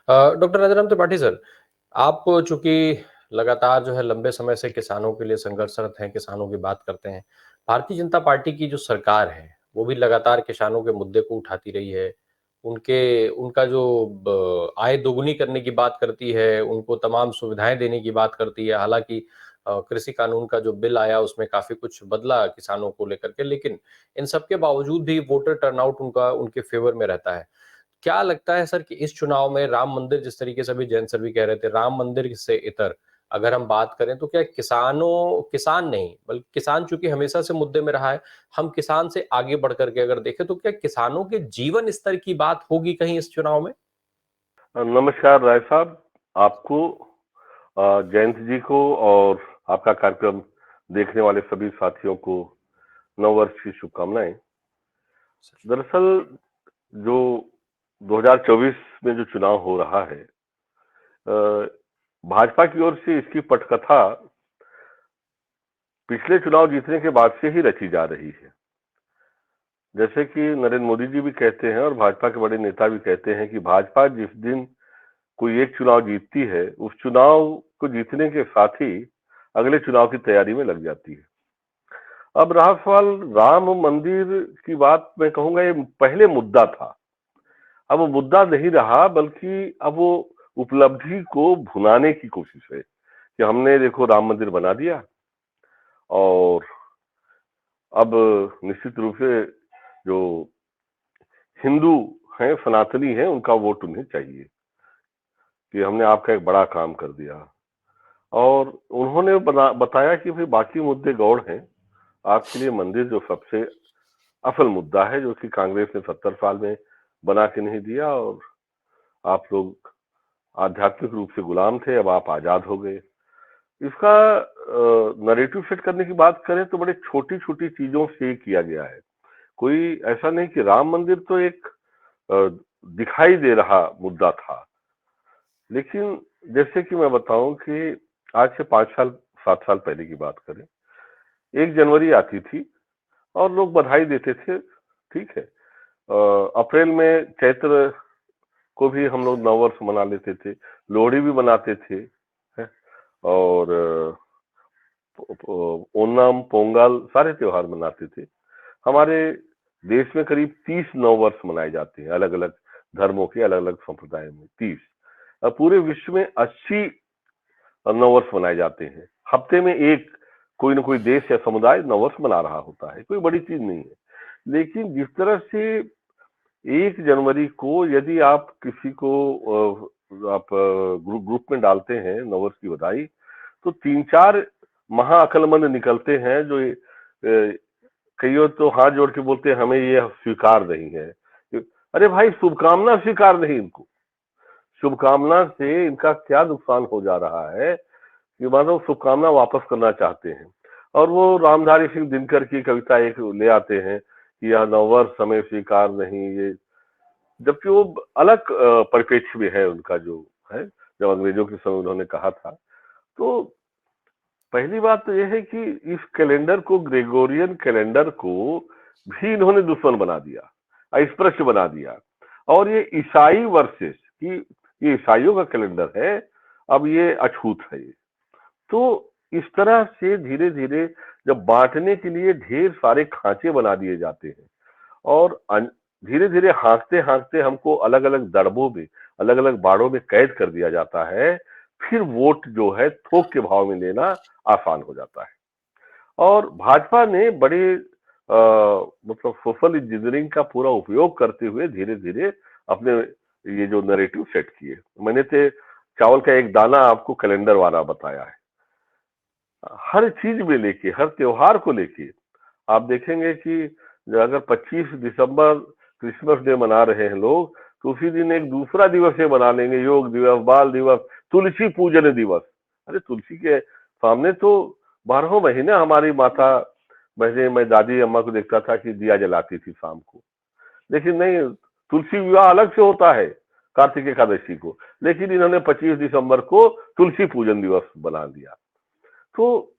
Doctor Rajaram Tripathi sir, आप चूँकि लगातार जो है लंबे समय से किसानों के लिए संघर्षरत हैं, किसानों की बात करते हैं। भारतीय जनता पार्टी की जो सरकार है, वो भी लगातार किसानों के मुद्दे को उठाती रही है। उनके उनका जो आय दोगुनी करने की बात करती है, उनको तमाम सुविधाएँ देने की बात करती है। हालाँकि कृषि कानून का जो बिल आया उसमें काफ़ी कुछ बदला किसानों को लेकर के, लेकिन इन सब के बावजूद भी वोटर टर्नआउट उनका उनके फ़ेवर में रहता है। क्या लगता है सर कि इस चुनाव में राम मंदिर, जिस तरीके से अभी जैन सर भी कह रहे थे, राम मंदिर से इतर अगर हम बात करें तो क्या किसान नहीं बल्कि किसान चूंकि हमेशा से मुद्दे में रहा है, हम किसान से आगे बढ़ करके अगर देखें तो क्या किसानों के जीवन स्तर की बात होगी कहीं इस चुनाव में? नमस्कार राय साहब। आपको, जयंत जी को और आपका कार्यक्रम देखने वाले सभी साथियों को नववर्ष की शुभकामनाएं। दरअसल जो 2024 में जो चुनाव हो रहा है, भाजपा की ओर से इसकी पटकथा पिछले चुनाव जीतने के बाद से ही रची जा रही है। जैसे कि नरेंद्र मोदी जी भी कहते हैं और भाजपा के बड़े नेता भी कहते हैं कि भाजपा जिस दिन कोई एक चुनाव जीतती है, उस चुनाव को जीतने के साथ ही अगले चुनाव की तैयारी में लग जाती है। अब रहा सवाल राम मंदिर की बात, मैं कहूंगा ये पहले मुद्दा था। अब वो मुद्दा नहीं रहा, बल्कि अब वो उपलब्धि को भुनाने की कोशिश है कि हमने देखो राम मंदिर बना दिया और अब निश्चित रूप से जो हिंदू हैं, सनातनी हैं, उनका वोट उन्हें चाहिए कि हमने आपका एक बड़ा काम कर दिया। और उन्होंने बताया कि भाई बाकी मुद्दे गौड़ हैं, आपके लिए मंदिर जो सबसे असल मुद्दा है, जो कि कांग्रेस ने 70 साल में बना के नहीं दिया और आप लोग आध्यात्मिक रूप से गुलाम थे, अब आप आजाद हो गए। इसका नरेटिव सेट करने की बात करें तो बड़े छोटी छोटी चीजों से किया गया है। कोई ऐसा नहीं कि राम मंदिर तो एक अ, दिखाई दे रहा मुद्दा था, लेकिन जैसे कि मैं बताऊं कि आज से 5 साल 7 साल पहले की बात करें, 1 जनवरी आती थी और लोग बधाई देते थे। ठीक है, अप्रैल में चैत्र को भी हम लोग नववर्ष मना लेते थे, लोहड़ी भी मनाते थे, है? और ओणम, पोंगल, सारे त्योहार मनाते थे। हमारे देश में करीब 30 नववर्ष मनाए जाते हैं, अलग अलग धर्मों के अलग अलग संप्रदाय में 30। पूरे विश्व में 80 नववर्ष मनाए जाते हैं। हफ्ते में एक कोई ना कोई देश या समुदाय नववर्ष मना रहा होता है, कोई बड़ी चीज नहीं है। लेकिन जिस तरह से 1 जनवरी को यदि आप किसी को आप ग्रुप ग्रुप में डालते हैं नववर्ष की बधाई, तो 3 4 महाअक्लमंद निकलते हैं जो कईयों तो हाथ जोड़ के बोलते हैं हमें ये स्वीकार नहीं है। अरे भाई, शुभकामना स्वीकार नहीं, इनको शुभकामना से इनका क्या नुकसान हो जा रहा है कि मानो शुभकामना वापस करना चाहते हैं। और वो रामधारी सिंह दिनकर की कविता एक ले आते हैं कि यह नववर्ष हमें स्वीकार नहीं, ये जबकि वो अलग परिप्रेक्ष्य में है उनका जो है, जब अंग्रेजों के समय उन्होंने कहा था। तो पहली बात तो यह है कि इस कैलेंडर को, ग्रेगोरियन कैलेंडर को भी इन्होंने दुश्मन बना दिया, अस्पृश्य बना दिया। और ये ईसाई वर्सेस की, ये ईसाइयों का कैलेंडर है, अब ये अछूत है ये। तो इस तरह से धीरे धीरे जब बांटने के लिए ढेर सारे खांचे बना दिए जाते हैं और धीरे धीरे हाँकते हाँकते हमको अलग अलग दड़बों में, अलग अलग बाड़ों में कैद कर दिया जाता है, फिर वोट जो है थोक के भाव में लेना आसान हो जाता है। और भाजपा ने बड़े मतलब सोशल इंजीनियरिंग का पूरा उपयोग करते हुए धीरे धीरे अपने ये जो नैरेटिव सेट किए। मैंने तो चावल का एक दाना आपको कैलेंडर वाला बताया है। हर चीज में लेके, हर त्योहार को लेके आप देखेंगे कि अगर 25 दिसंबर क्रिसमस डे मना रहे हैं लोग, तो उसी दिन एक दूसरा दिवस ये मना लेंगे, योग दिवस, बाल दिवस, तुलसी पूजन दिवस। अरे तुलसी के सामने तो 12 महीने हमारी माता बहने, मैं दादी अम्मा को देखता था कि दिया जलाती थी शाम को। लेकिन नहीं, तुलसी विवाह अलग से होता है कार्तिक एकादशी को, लेकिन इन्होंने 25 दिसंबर को तुलसी पूजन दिवस बना दिया। तो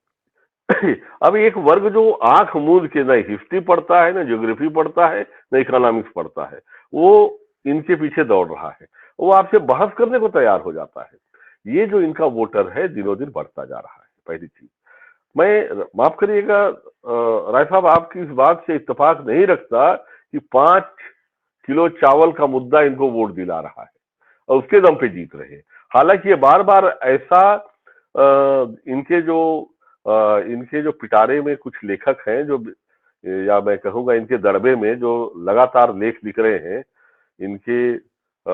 अब एक वर्ग जो आंख मूंद के न हिस्ट्री पढ़ता है, न ज्योग्राफी पढ़ता है, न इकोनॉमिक्स पढ़ता है, वो इनके पीछे दौड़ रहा है। वो आपसे बहस करने को तैयार हो जाता है। ये जो इनका वोटर है दिनों दिन बढ़ता जा रहा है, पहली चीज। मैं माफ करिएगा राय साहब, आपकी इस बात से इत्तेफाक नहीं रखता कि 5 किलो चावल का मुद्दा इनको वोट दिला रहा है और उसके दम पे जीत रहे हैं। हालांकि ये बार बार ऐसा इनके जो पिटारे में कुछ लेखक हैं जो, या मैं कहूंगा इनके दड़बे में जो लगातार लेख लिख रहे हैं, इनके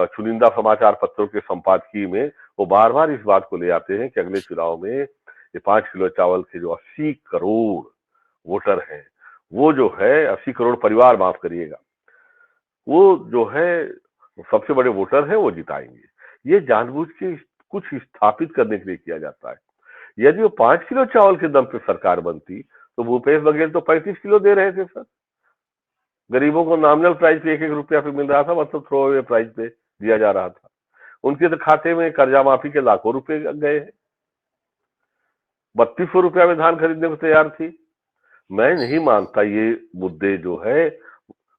चुनिंदा समाचार पत्रों के संपादकीय में, वो बार बार इस बात को ले आते हैं कि अगले चुनाव में ये 5 किलो चावल के जो 80 करोड़ वोटर हैं, वो जो है 80 करोड़ परिवार, माफ करिएगा, वो जो है सबसे बड़े वोटर हैं, वो जिताएंगे। ये जानबूझ के कुछ स्थापित करने के लिए किया जाता है। यदि वो 5 किलो चावल के दम पे सरकार बनती तो भूपेश बघेल तो 35 किलो दे रहे थे सर। गरीबों को नॉमिनल प्राइस पे 1-1 रुपया पे मिल रहा था, मतलब थ्रो अवे प्राइस पे दिया जा रहा था। उनके तो खाते में कर्जा माफी के लाखों रुपए गए हैं। 3200 रुपया में धान खरीदने को तैयार थी। मैं नहीं मानता ये मुद्दे जो है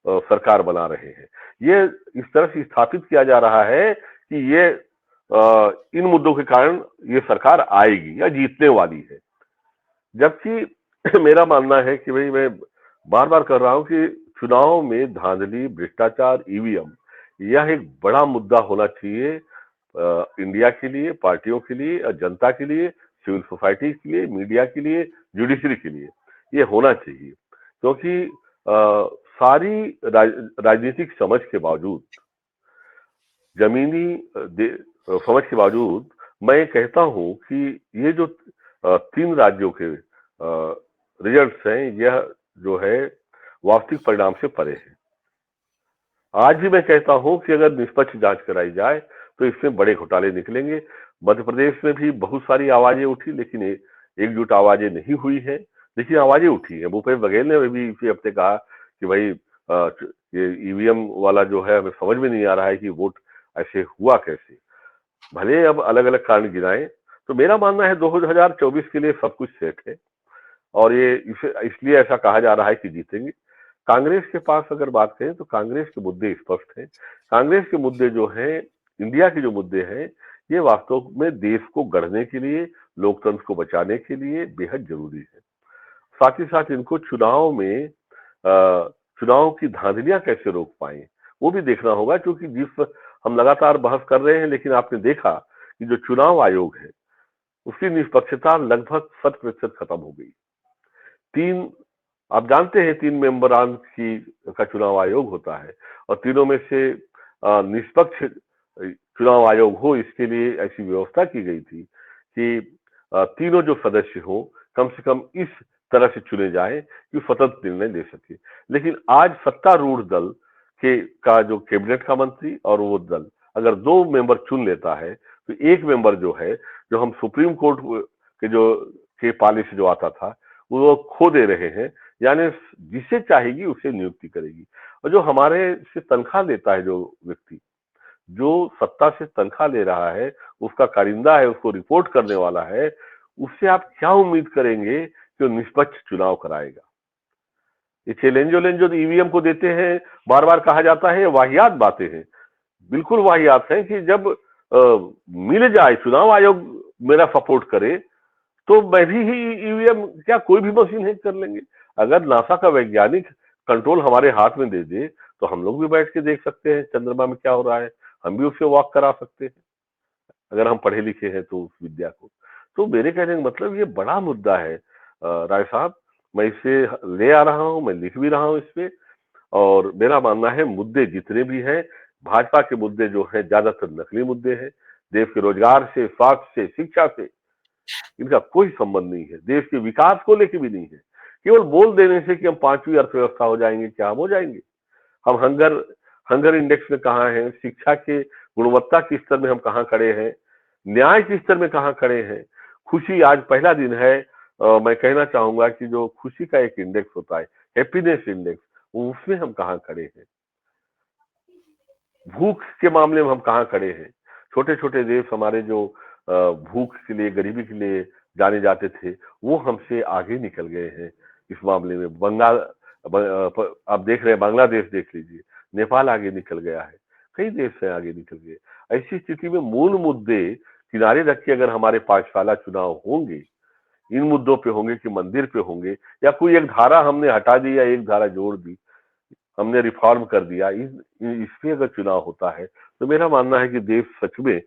सरकार बना रहे हैं। ये इस तरह से स्थापित किया जा रहा है कि ये इन मुद्दों के कारण ये सरकार आएगी या जीतने वाली है। जबकि मेरा मानना है कि भाई, मैं बार बार कर रहा हूं कि चुनाव में धांधली, भ्रष्टाचार, ईवीएम, यह एक बड़ा मुद्दा होना चाहिए इंडिया के लिए, पार्टियों के लिए, जनता के लिए, सिविल सोसाइटी के लिए, मीडिया के लिए, जुडिशरी के लिए। ये होना चाहिए क्योंकि सारी राजनीतिक समझ के बावजूद, जमीनी समझ के बावजूद, मैं कहता हूं कि ये जो 3 राज्यों के रिजल्ट्स हैं, यह जो है वास्तविक परिणाम से परे है। आज भी मैं कहता हूं कि अगर निष्पक्ष जांच कराई जाए तो इसमें बड़े घोटाले निकलेंगे। मध्य प्रदेश में भी बहुत सारी आवाजें उठी, लेकिन एकजुट आवाजें नहीं हुई है, लेकिन आवाजें उठी है। भूपेश बघेल ने भी इसी हफ्ते कहा कि भाई ये ईवीएम वाला जो है, हमें समझ में नहीं आ रहा है कि वोट ऐसे हुआ कैसे। भले अब अलग अलग कारण गिनाएं, तो मेरा मानना है 2024 के लिए सब कुछ सेट है और ये इसलिए ऐसा कहा जा रहा है कि जीतेंगे। कांग्रेस के पास अगर बात करें तो कांग्रेस के मुद्दे स्पष्ट हैं। कांग्रेस के मुद्दे जो हैं, इंडिया के जो मुद्दे हैं, ये वास्तव में देश को गढ़ने के लिए, लोकतंत्र को बचाने के लिए बेहद जरूरी है। साथ ही साथ इनको चुनाव में चुनाव की धांधलियां कैसे रोक पाए, वो भी देखना होगा। क्योंकि जिस हम लगातार बहस कर रहे हैं, लेकिन आपने देखा कि जो चुनाव आयोग है उसकी निष्पक्षता लगभग 100% खत्म हो गई। आप जानते हैं 3 मेंबरान की का चुनाव आयोग होता है और तीनों में से निष्पक्ष चुनाव आयोग हो, इसके लिए ऐसी व्यवस्था की गई थी कि तीनों जो सदस्य हो कम से कम इस तरह से चुने जाए कि स्वतंत्र निर्णय ले सके। लेकिन आज सत्तारूढ़ दल का जो कैबिनेट का मंत्री और वो दल अगर 2 मेंबर चुन लेता है तो 1 मेंबर जो है, जो हम सुप्रीम कोर्ट के पाले से जो आता था, वो खो दे रहे हैं। यानी जिसे चाहेगी उसे नियुक्ति करेगी। और जो हमारे से तनख्वाह लेता है, जो व्यक्ति जो सत्ता से तनख्वाह ले रहा है, उसका कारिंदा है, उसको रिपोर्ट करने वाला है, उससे आप क्या उम्मीद करेंगे कि वो निष्पक्ष चुनाव कराएगा। ये चैलेंज जो ईवीएम को देते हैं, बार बार कहा जाता है, वाहियात बातें हैं, बिल्कुल वाहियात हैं कि जब मिल जाए, चुनाव आयोग मेरा सपोर्ट करे तो मैं भी ही ईवीएम, क्या कोई भी मशीन हैक कर लेंगे। अगर नासा का वैज्ञानिक कंट्रोल हमारे हाथ में दे दे तो हम लोग भी बैठ के देख सकते हैं चंद्रमा में क्या हो रहा है, हम भी उससे वॉक करा सकते हैं अगर हम पढ़े लिखे हैं तो उस विद्या को। तो मेरे कहने का मतलब ये बड़ा मुद्दा है राय साहब, मैं इसे ले आ रहा हूं, मैं लिख भी रहा हूं इस पे। और मेरा मानना है मुद्दे जितने भी हैं, भाजपा के मुद्दे जो हैं ज्यादातर नकली मुद्दे हैं। देश के रोजगार से, स्वास्थ्य से, शिक्षा से इनका कोई संबंध नहीं है, देश के विकास को लेकर भी नहीं है। केवल बोल देने से कि हम 5वीं अर्थव्यवस्था हो जाएंगे, क्या हम हो जाएंगे? हम हंगर इंडेक्स में कहाँ हैं, शिक्षा के गुणवत्ता के स्तर में हम कहाँ खड़े हैं, न्याय के स्तर में कहाँ खड़े हैं। खुशी, आज पहला दिन है, मैं कहना चाहूंगा कि जो खुशी का एक इंडेक्स होता है, हैप्पीनेस इंडेक्स, उसमें हम कहाँ खड़े हैं। भूख के मामले में हम कहाँ खड़े हैं। छोटे छोटे देश हमारे जो भूख के लिए, गरीबी के लिए जाने जाते थे, वो हमसे आगे निकल गए हैं इस मामले में। आप देख रहे हैं, बांग्लादेश देख लीजिए, नेपाल आगे निकल गया है। कई देश हैं आगे निकल गए। ऐसी स्थिति में मूल मुद्दे किनारे रख के अगर हमारे पांचवाला चुनाव होंगे, इन मुद्दों पे होंगे कि मंदिर पे होंगे, या कोई एक धारा हमने हटा दी या एक धारा जोड़ दी, हमने रिफॉर्म कर दिया, इस पे अगर चुनाव होता है तो मेरा मानना है कि देश सच में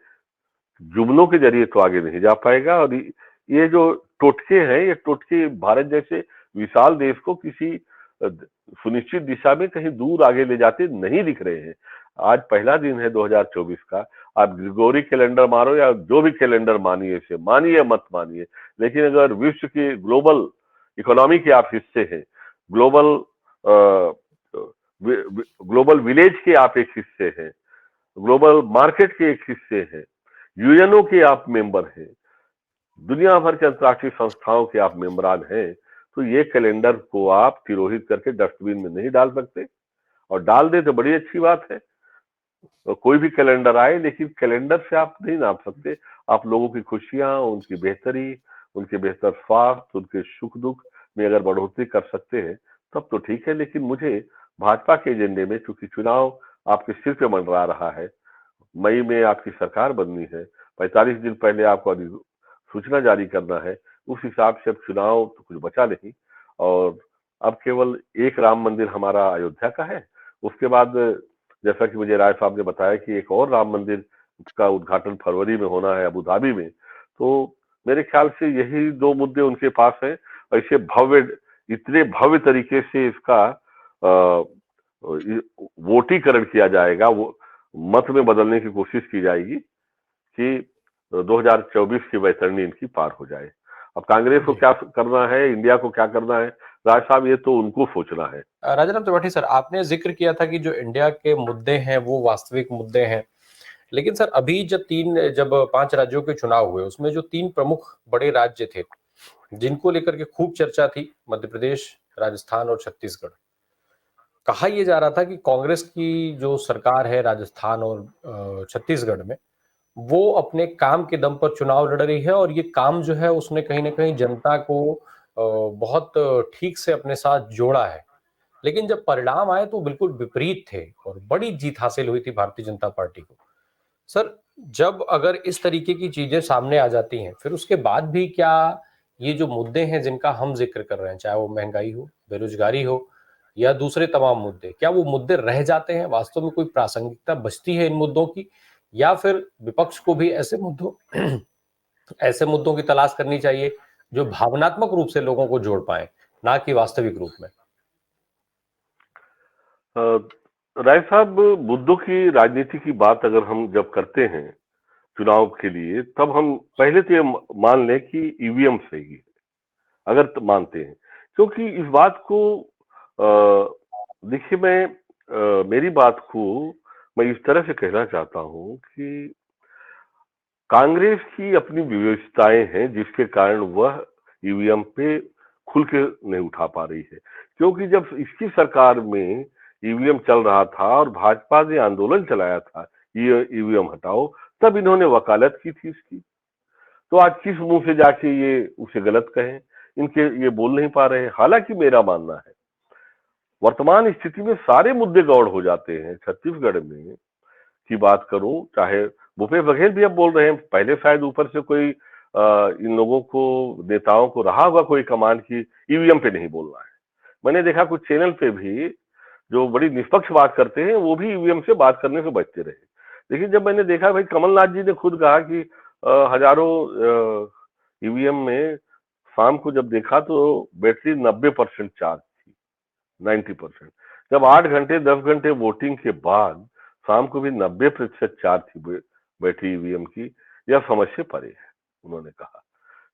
जुमलों के जरिए तो आगे नहीं जा पाएगा। और ये जो टोटके हैं, ये टोटके भारत जैसे विशाल देश को किसी सुनिश्चित दिशा में कहीं दूर आगे ले जाते नहीं दिख रहे हैं। आज पहला दिन है 2024 का, आप ग्रिगोरी कैलेंडर मारो या जो भी कैलेंडर मानिए, इसे मानिए मत मानिए, लेकिन अगर विश्व के ग्लोबल इकोनॉमी के आप हिस्से हैं, ग्लोबल ग्लोबल विलेज के आप एक हिस्से हैं, ग्लोबल मार्केट के एक हिस्से हैं, यूएनओ के आप मेंबर हैं, दुनिया भर के अंतर्राष्ट्रीय संस्थाओं के आप मेंबरान हैं, तो ये कैलेंडर को आप तिरोहित करके डस्टबिन में नहीं डाल सकते। और डाल दे तो बड़ी अच्छी बात है, तो कोई भी कैलेंडर आए, लेकिन कैलेंडर से आप नहीं नाप सकते। आप लोगों की खुशियां, उनकी बेहतरी, उनके बेहतर स्वास्थ्य, उनके सुख दुख में अगर बढ़ोतरी कर सकते हैं तब तो ठीक है। लेकिन मुझे भाजपा के एजेंडे में, चूंकि चुनाव आपके सिर पे मंडरा रहा है, मई में आपकी सरकार बननी है, 45 दिन पहले आपको सूचना जारी करना है, उस हिसाब से अब चुनाव तो कुछ बचा नहीं। और अब केवल एक राम मंदिर हमारा अयोध्या का है, उसके बाद जैसा कि मुझे राय साहब ने बताया कि एक और राम मंदिर का उद्घाटन फरवरी में होना है अबू धाबी में। तो मेरे ख्याल से यही दो मुद्दे उनके पास हैं। ऐसे भव्य, इतने भव्य तरीके से इसका वोटीकरण किया जाएगा, वो मत में बदलने की कोशिश की जाएगी कि 2024 की वैतरणी इनकी पार हो जाए। अब कांग्रेस को क्या करना है, इंडिया को क्या करना है, राज साहब ये तो उनको सोचना है। राजाराम त्रिपाठी सर, आपने जिक्र किया था कि जो इंडिया के मुद्दे हैं वो वास्तविक मुद्दे हैं, लेकिन सर अभी जब 5 राज्यों के चुनाव हुए, उसमें जो 3 प्रमुख बड़े राज्य थे जिनको लेकर के खूब चर्चा थी, मध्य प्रदेश, राजस्थान और छत्तीसगढ़। कहा यह जा रहा था कि कांग्रेस की जो सरकार है राजस्थान और छत्तीसगढ़ में, वो अपने काम के दम पर चुनाव लड़ रही है, और ये काम जो है उसने कहीं ना कहीं जनता को बहुत ठीक से अपने साथ जोड़ा है। लेकिन जब परिणाम आए तो बिल्कुल विपरीत थे और बड़ी जीत हासिल हुई थी भारतीय जनता पार्टी को। सर, जब अगर इस तरीके की चीजें सामने आ जाती हैं, फिर उसके बाद भी क्या ये जो मुद्दे हैं जिनका हम जिक्र कर रहे हैं, चाहे वो महंगाई हो, बेरोजगारी हो या दूसरे तमाम मुद्दे, क्या वो मुद्दे रह जाते हैं? वास्तव में कोई प्रासंगिकता बचती है इन मुद्दों की, या फिर विपक्ष को भी ऐसे मुद्दों की तलाश करनी चाहिए जो भावनात्मक रूप से लोगों को जोड़ पाए, ना कि वास्तविक रूप में? राय साहब, मुद्दों की राजनीति की बात अगर हम जब करते हैं चुनाव के लिए, तब हम पहले तो ये मान लें कि ईवीएम सही है, अगर तो मानते हैं। क्योंकि इस बात को देखिए, मेरी बात को मैं इस तरह से कहना चाहता हूं कि कांग्रेस की अपनी विशेषताएं हैं जिसके कारण वह ईवीएम पे खुल के नहीं उठा पा रही है। क्योंकि जब इसकी सरकार में ईवीएम चल रहा था और भाजपा ने आंदोलन चलाया था ये ईवीएम हटाओ, तब इन्होंने वकालत की थी इसकी। तो आज किस मुंह से जाके ये उसे गलत कहें, इनके ये बोल नहीं पा रहे हैं। हालांकि मेरा मानना है वर्तमान स्थिति में सारे मुद्दे गौड़ हो जाते हैं। छत्तीसगढ़ में की बात करूं, चाहे भूपेश बघेल भी अब बोल रहे हैं, पहले शायद ऊपर से कोई इन लोगों को, नेताओं को रहा होगा कोई कमांड की ईवीएम पे नहीं बोलना है। मैंने देखा कुछ चैनल पे भी जो बड़ी निष्पक्ष बात करते हैं वो भी ईवीएम से बात करने से बचते रहे। लेकिन जब मैंने देखा, भाई कमलनाथ जी ने खुद कहा कि हजारों ईवीएम में शाम को जब देखा तो बैटरी 90% चार्ज थी, 90%। जब 8 घंटे 10 घंटे वोटिंग के बाद शाम को भी 90% चार्ज थी बैटरी ईवीएम की, यह समझ से परे है, उन्होंने कहा।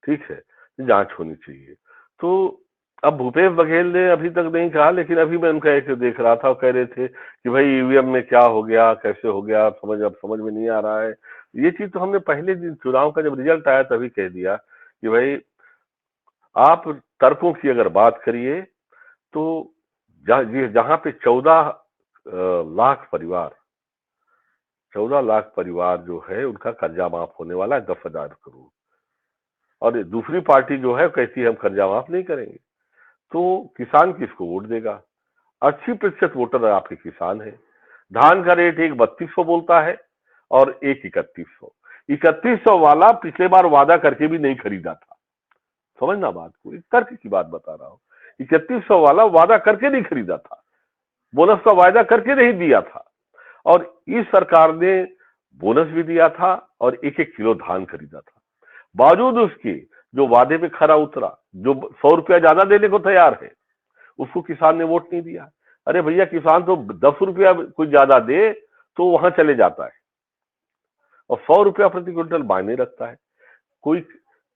ठीक है, जांच होनी चाहिए। तो अब भूपेश बघेल ने अभी तक नहीं कहा, लेकिन अभी मैं उनका एक देख रहा था, कह रहे थे कि भाई ईवीएम में क्या हो गया, कैसे हो गया, अब समझ में नहीं आ रहा है। ये चीज तो हमने पहले दिन चुनाव का जब रिजल्ट आया तभी कह दिया कि भाई आप तर्कों की अगर बात करिए तो जहां पे 14 लाख परिवार जो है उनका कर्जा माफ होने वाला है 10,000 करोड़, और दूसरी पार्टी जो है कहती है हम कर्जा माफ नहीं करेंगे, तो किसान किसको वोट देगा? 80% वोटर आपके किसान है। धान का रेट एक 3200 बोलता है और एक 3100। 3100 वाला पिछले बार वादा करके भी नहीं खरीदा था। समझना बात को, एक तर्क की बात बता रहा हूं। 3100 वाला वादा करके नहीं खरीदा था, बोनस का वायदा करके नहीं दिया था, और इस सरकार ने बोनस भी दिया था और एक एक किलो धान खरीदा था। बावजूद उसके जो वादे पे खरा उतरा, जो 100 रुपया ज्यादा देने को तैयार है, उसको किसान ने वोट नहीं दिया। अरे भैया, किसान तो 10 रुपया कुछ ज्यादा दे तो वहां चले जाता है, और 100 रुपया प्रति क्विंटल मायने रखता है। कोई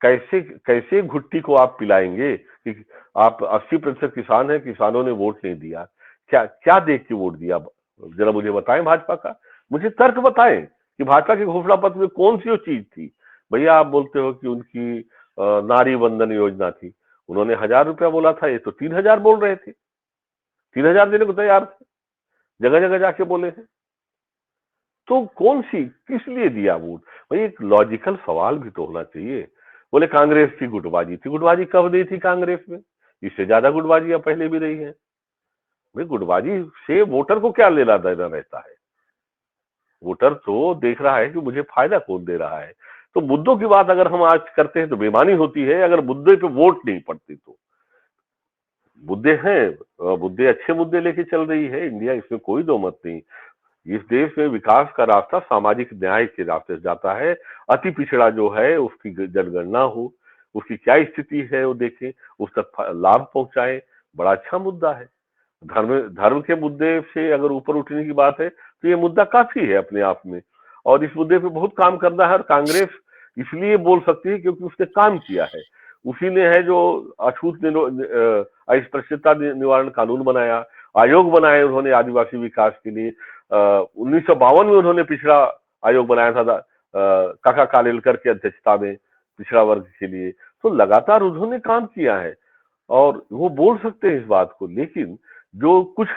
कैसे कैसे घुट्टी को आप पिलाएंगे कि आप 80% किसान है, किसानों ने वोट नहीं दिया? क्या क्या देख के वोट दिया? जरा मुझे बताएं भाजपा का, मुझे तर्क बताएं कि भाजपा के घोषणा पत्र में कौन सी वो चीज थी। भैया, आप बोलते हो कि उनकी नारी बंधन योजना थी, उन्होंने 1000 रुपया बोला था, ये तो 3000 बोल रहे थे, 3000 देने को तैयार थे, जगह जगह जाके बोले हैं। तो कौन सी, किस लिए दिया वोट? भाई, एक लॉजिकल सवाल भी तो होना चाहिए। बोले कांग्रेस की गुटबाजी थी। गुटबाजी कब नहीं थी कांग्रेस में? इससे ज्यादा गुटबाजियां पहले भी रही है। भाई, गुटबाजी से वोटर को क्या लेना देना रहता है? वोटर तो देख रहा है कि मुझे फायदा कौन दे रहा है। तो मुद्दों की बात अगर हम आज करते हैं तो बेईमानी होती है, अगर मुद्दे पे वोट नहीं पड़ते तो। मुद्दे हैं, मुद्दे अच्छे मुद्दे लेके चल रही है इंडिया, इसमें कोई दो मत नहीं। इस देश में विकास का रास्ता सामाजिक न्याय के रास्ते से जाता है। अति पिछड़ा जो है उसकी जनगणना हो, उसकी क्या स्थिति है वो देखें, उस तक लाभ पहुंचाए, बड़ा अच्छा मुद्दा है। धर्म धर्म के मुद्दे से अगर ऊपर उठने की बात है तो ये मुद्दा काफी है अपने आप में, और इस मुद्दे पे बहुत काम करना है। और कांग्रेस इसलिए बोल सकती है क्योंकि उसने काम किया है। उसी ने है जो अछूत अस्पृश्यता निवारण कानून बनाया, आयोग बनाए उन्होंने आदिवासी विकास के लिए। 1952 में उन्होंने पिछड़ा आयोग बनाया था, काका कालेलकर की अध्यक्षता में, पिछड़ा वर्ग के लिए। तो लगातार उन्होंने काम किया है और वो बोल सकते हैं इस बात को, लेकिन जो कुछ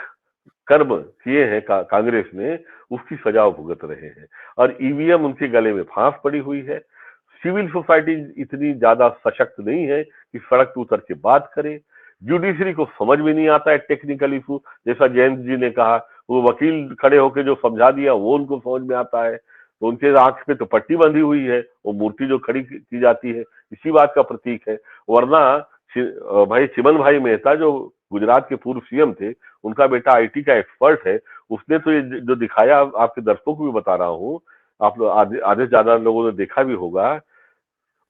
कर्म किए हैं कांग्रेस ने, उसकी सजा भुगत रहे हैं। और ईवीएम उनके गले में फांस पड़ी हुई है। सिविल सोसाइटी इतनी ज्यादा सशक्त नहीं है कि सड़क पे उतर के बात करे। जुडिशरी को समझ में नहीं आता है टेक्निकल इशू, जैसा जयंत जी ने कहा, वो वकील खड़े होकर जो समझा दिया वो उनको समझ में आता है। तो उनके आंख पे तो पट्टी बंधी हुई है, वो मूर्ति जो खड़ी की जाती है इसी बात का प्रतीक है। वरना भाई चिमन भाई मेहता जो गुजरात के पूर्व सीएम थे, उनका बेटा आईटी का एक्सपर्ट है, उसने तो ये जो दिखाया, आपके दर्शकों को भी बता रहा हूँ, आप लोग आधे आधे से ज्यादा लोगों ने देखा भी होगा।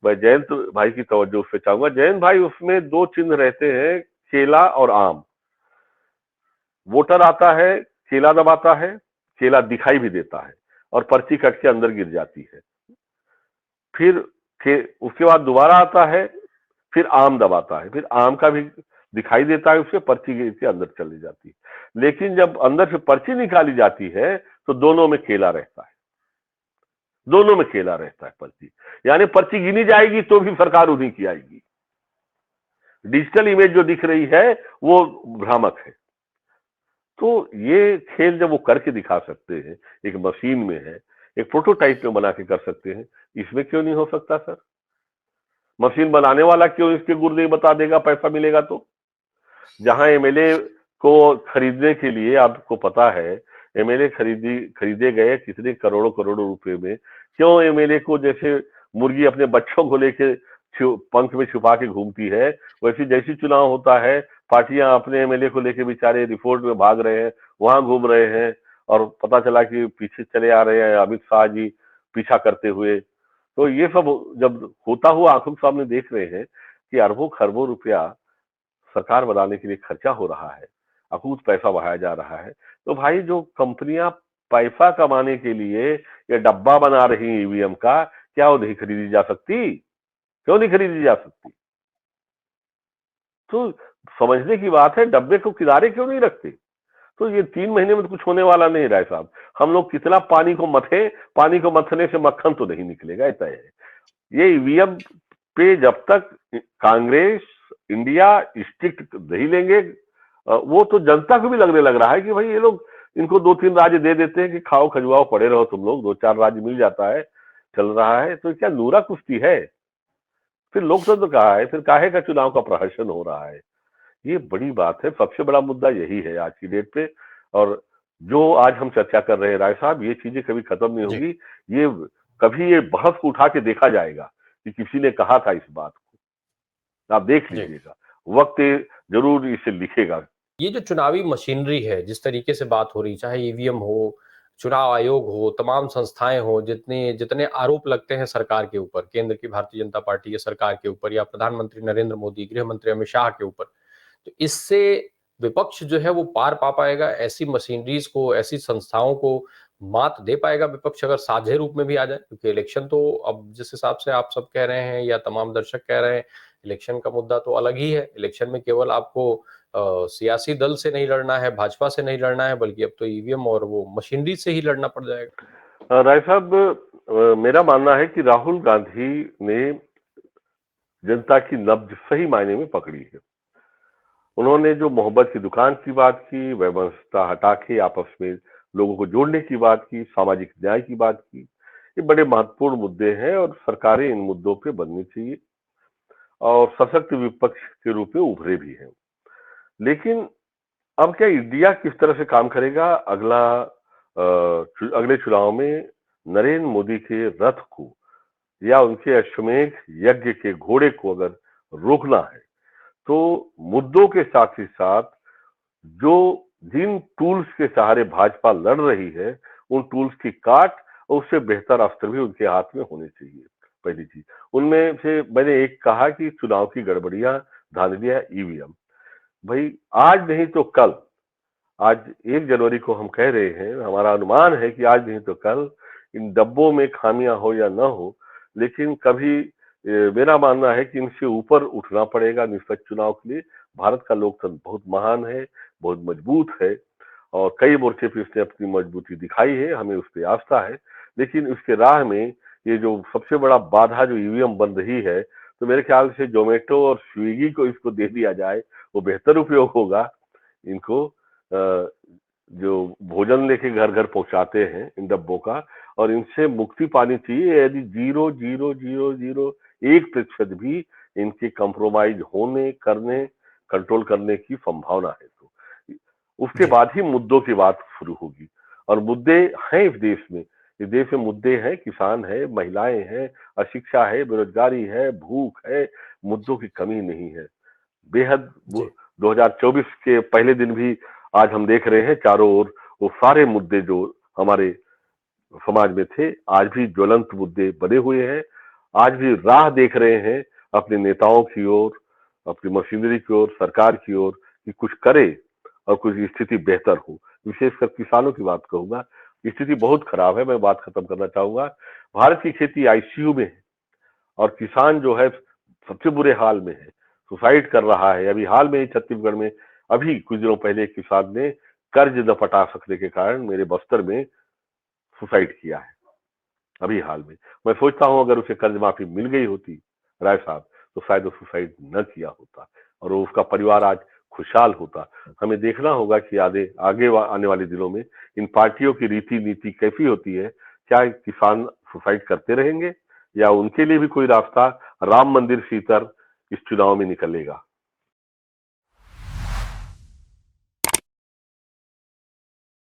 मैं जयंत भाई की तवज्जो उस पर चाहूंगा। जयंत भाई, उसमें दो चिन्ह रहते हैं, केला और आम। वोटर आता है, केला दबाता है, केला दिखाई भी देता है और पर्ची कट के अंदर गिर जाती है। फिर उसके बाद दोबारा आता है, फिर आम दबाता है, फिर आम का भी दिखाई देता है, उससे पर्ची गिर के अंदर चली जाती है। लेकिन जब अंदर से पर्ची निकाली जाती है तो दोनों में केला रहता है, दोनों में केला रहता है पर्ची। यानी पर्ची गिनी जाएगी तो भी सरकार उन्हीं की आएगी। डिजिटल इमेज जो दिख रही है वो भ्रामक है। तो ये खेल जब वो करके दिखा सकते हैं, एक मशीन में है, एक प्रोटोटाइप में बना के कर सकते हैं, इसमें क्यों नहीं हो सकता सर? मशीन बनाने वाला क्यों इसके गुर नहीं बता देगा, पैसा मिलेगा तो? जहां एमएलए को खरीदने के लिए, आपको पता है एमएलए खरीदे गए कितने करोड़ों करोड़ों रुपए में। क्यों एमएलए को जैसे मुर्गी अपने बच्चों को लेके पंख में छुपा के घूमती है, वैसे जैसी चुनाव होता है पार्टियां अपने एमएलए को लेके बेचारे रिपोर्ट में भाग रहे हैं, वहां घूम रहे हैं, और पता चला कि पीछे चले आ रहे हैं अमित शाह जी पीछा करते हुए। तो ये सब जब होता हुआ आंखों के सामने देख रहे हैं कि अरबों खरबों रुपया सरकार बनाने के लिए खर्चा हो रहा है, अकूत पैसा बहाया जा रहा है, तो भाई जो कंपनियां पैसा कमाने के लिए ये डब्बा बना रही ईवीएम का, क्या वो नहीं खरीदी जा सकती? क्यों नहीं खरीदी जा सकती? तो समझने की बात है, डब्बे को किनारे क्यों नहीं रखते? तो ये 3 महीने में तो कुछ होने वाला नहीं राय साहब। हम लोग कितना पानी को मथे, पानी को मथने से मक्खन तो नहीं निकलेगा, ऐसा है। ये ईवीएम पे जब तक कांग्रेस इंडिया स्ट्रिक्ट नहीं लेंगे, वो तो जनता को भी लगने लग रहा है कि भाई ये लोग, इनको 2-3 राज्य दे देते हैं कि खाओ खजुआओ पड़े रहो तुम लोग, 2-4 राज्य मिल जाता है, चल रहा है, तो क्या नूरा कुश्ती है? फिर लोकतंत्र कहाँ है? फिर काहे का चुनाव का प्रहसन हो रहा है? ये बड़ी बात है, सबसे बड़ा मुद्दा यही है आज की डेट पे। और जो आज हम चर्चा कर रहे हैं राय साहब, ये चीजें कभी खत्म नहीं जी, होगी। ये कभी ये बहस को उठा के देखा जाएगा कि किसी ने कहा था इस बात को, आप देख जी। लीजिएगा, वक्त जरूर इसे लिखेगा। ये जो चुनावी मशीनरी है, जिस तरीके से बात हो रही, चाहे ईवीएम हो, चुनाव आयोग हो, तमाम संस्थाएँ हों, जितने जितने आरोप लगते हैं सरकार के ऊपर, केंद्र की भारतीय जनता पार्टी की सरकार के ऊपर या प्रधानमंत्री नरेंद्र मोदी, गृह मंत्री अमित शाह के ऊपर, तो इससे विपक्ष जो है वो पार पा पाएगा? ऐसी मशीनरीज़ को, ऐसी संस्थाओं को मात दे पाएगा विपक्ष अगर साझे रूप में भी आ जाए? क्योंकि इलेक्शन तो अब जिस हिसाब से आप सब कह रहे हैं या तमाम दर्शक कह रहे हैं, इलेक्शन का मुद्दा तो अलग ही है। इलेक्शन में केवल आपको सियासी दल से नहीं लड़ना है, भाजपा से नहीं लड़ना है, बल्कि अब तो ईवीएम और वो मशीनरी से ही लड़ना पड़ जाएगा। राय साहब, मेरा मानना है कि राहुल गांधी ने जनता की नब्ज सही मायने में पकड़ी है। उन्होंने जो मोहब्बत की दुकान की बात की, व्यवस्था हटा के आपस में लोगों को जोड़ने की बात की, सामाजिक न्याय की बात की, ये बड़े महत्वपूर्ण मुद्दे हैं और सरकारें इन मुद्दों पे बननी चाहिए और सशक्त विपक्ष के रूप में उभरे भी हैं। लेकिन अब क्या इंडिया किस तरह से काम करेगा, अगले चुनाव में नरेंद्र मोदी के रथ को या उनके अश्वमेध यज्ञ के घोड़े को अगर रोकना है, तो मुद्दों के साथ ही साथ जो जिन टूल्स के सहारे भाजपा लड़ रही है, उन टूल्स की काट और उससे बेहतर अस्त्र भी उनके हाथ में होने चाहिए। पहली चीज, उनमें से मैंने एक कहा कि चुनाव की गड़बड़ियां, धांधलियां, ईवीएम। भाई आज नहीं तो कल, आज 1 जनवरी को हम कह रहे हैं, हमारा अनुमान है कि आज नहीं तो कल इन डब्बों में खामियां हो या ना हो, लेकिन कभी मेरा मानना है कि इनसे ऊपर उठना पड़ेगा निष्पक्ष चुनाव के लिए। भारत का लोकतंत्र बहुत महान है, बहुत मजबूत है और कई मोर्चे पे इसने अपनी मजबूती दिखाई है, हमें उस पर आस्था है। लेकिन उसके राह में ये जो सबसे बड़ा बाधा जो ईवीएम बन रही है, तो मेरे ख्याल से जोमेटो और स्विगी को इसको दे दिया जाए, वो बेहतर उपयोग होगा। इनको जो भोजन लेके घर घर पहुंचाते हैं इन डब्बों का, और इनसे मुक्ति पानी चाहिए। यदि 0.0001% भी इनके कंप्रोमाइज होने, करने, कंट्रोल करने की संभावना है, तो उसके जी, बाद ही मुद्दों की बात शुरू होगी। और मुद्दे हैं इस देश में मुद्दे हैं, किसान है, महिलाएं हैं, अशिक्षा है, बेरोजगारी है, भूख है, मुद्दों की कमी नहीं है। बेहद जी, 2024 के पहले दिन भी आज हम देख रहे हैं चारों ओर वो सारे मुद्दे जो हमारे समाज में थे, आज भी ज्वलंत मुद्दे बने हुए हैं। आज भी राह देख रहे हैं अपने नेताओं की ओर, अपनी मशीनरी की ओर, सरकार की ओर, कि कुछ करे और कुछ स्थिति बेहतर हो। विशेषकर किसानों की बात कहूंगा, स्थिति बहुत खराब है। मैं बात खत्म करना चाहूंगा। भारत की खेती आईसीयू में है और किसान जो है सबसे बुरे हाल में है, सुसाइड कर रहा है। अभी हाल में ही छत्तीसगढ़ में, अभी कुछ दिनों पहले एक किसान ने कर्ज न पटा सकने के कारण मेरे बस्तर में सुसाइड किया है, अभी हाल में। मैं सोचता हूं अगर उसे कर्ज माफी मिल गई होती राय साहब, तो शायद वो सुसाइड न किया होता और वो उसका परिवार आज खुशहाल होता। हमें देखना होगा कि आने वाले दिनों में इन पार्टियों की रीति नीति कैसी होती है। क्या किसान सुसाइड करते रहेंगे या उनके लिए भी कोई रास्ता राम मंदिर सीतर इस चुनाव में निकलेगा?